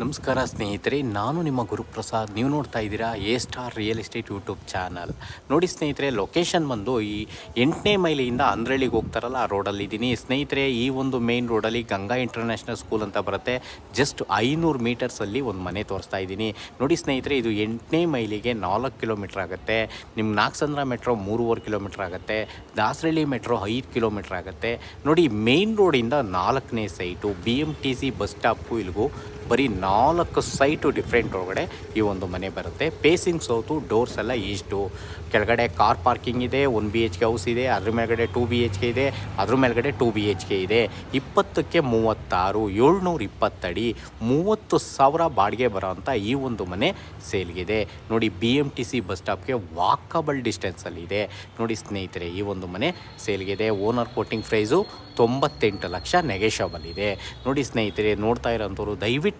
ನಮಸ್ಕಾರ ಸ್ನೇಹಿತರೆ, ನಾನು ನಿಮ್ಮ ಗುರುಪ್ರಸಾದ್. ನೀವು ನೋಡ್ತಾ ಇದ್ದೀರಾ A star real estate YouTube channel. ನೋಡಿ ಸ್ನೇಹಿತರೆ, ಲೊಕೇಶನ್ ಬಂದು ಈ 8ನೇ ಮೈಲಿಯಿಂದ ಅಂದ್ರಳ್ಳಿಗೆ ಹೋಗ್ತಾರಲ್ಲ ಆ ರೋಡಲ್ಲಿ ಇದ್ದೀನಿ ಸ್ನೇಹಿತರೆ. ಈ ಒಂದು ಮೇನ್ ರೋಡಲ್ಲಿ ಗಂಗಾ ಇಂಟರ್ನ್ಯಾಷನಲ್ ಸ್ಕೂಲ್ ಅಂತ ಬರುತ್ತೆ. ಜಸ್ಟ್ 500 ಮೀಟರ್ಸಲ್ಲಿ ಒಂದು ಮನೆ ತೋರಿಸ್ತಾ ಇದ್ದೀನಿ. ನೋಡಿ ಸ್ನೇಹಿತರೆ, ಇದು 8ನೇ ಮೈಲಿಗೆ 4 ಕಿಲೋಮೀಟ್ರ್ ಆಗುತ್ತೆ. ನಿಮ್ಮ ನಾಗಸಂದ್ರ ಮೆಟ್ರೋ 3.5 ಕಿಲೋಮೀಟ್ರ್ ಆಗುತ್ತೆ. ದಾಸರಳ್ಳಿ ಮೆಟ್ರೋ 5 ಕಿಲೋಮೀಟ್ರ್ ಆಗುತ್ತೆ. ನೋಡಿ, ಮೇನ್ ರೋಡಿಂದ 4ನೇ ಸೈಟು BMTC ಬಸ್ ಸ್ಟಾಪ್ಗೂ ಇಲ್ಲಿಗೂ ಬರೀ 4 ಸೈಟು ಡಿಫ್ರೆಂಟ್ ಒಳಗಡೆ ಈ ಒಂದು ಮನೆ ಬರುತ್ತೆ. ಫೇಸಿಂಗ್ ಸೌತು, ಡೋರ್ಸ್ ಎಲ್ಲ ಈಸ್ಟು. ಕೆಳಗಡೆ ಕಾರ್ ಪಾರ್ಕಿಂಗ್ ಇದೆ, 1 BHK ಹೌಸ್ ಇದೆ, ಅದ್ರ ಮೇಲ್ಗಡೆ 2 BHK ಇದೆ, ಅದ್ರ ಮೇಲ್ಗಡೆ 2 BHK ಇದೆ. 20ಕ್ಕೆ 36, 720 ಅಡಿ, 30,000 ಬಾಡಿಗೆ ಬರೋವಂಥ ಈ ಒಂದು ಮನೆ ಸೇಲ್ಗಿದೆ. ನೋಡಿ, BMTC ಬಸ್ ಸ್ಟಾಪ್ಗೆ ವಾಕಬಲ್ ಡಿಸ್ಟೆನ್ಸಲ್ಲಿದೆ. ನೋಡಿ ಸ್ನೇಹಿತರೆ, ಈ ಒಂದು ಮನೆ ಸೇಲ್ಗಿದೆ. Owner quoting price 98 lakh, negotiable ಇದೆ. ನೋಡಿ ಸ್ನೇಹಿತರೆ, ನೋಡ್ತಾ ಇರೋಂಥವ್ರು ದಯವಿಟ್ಟು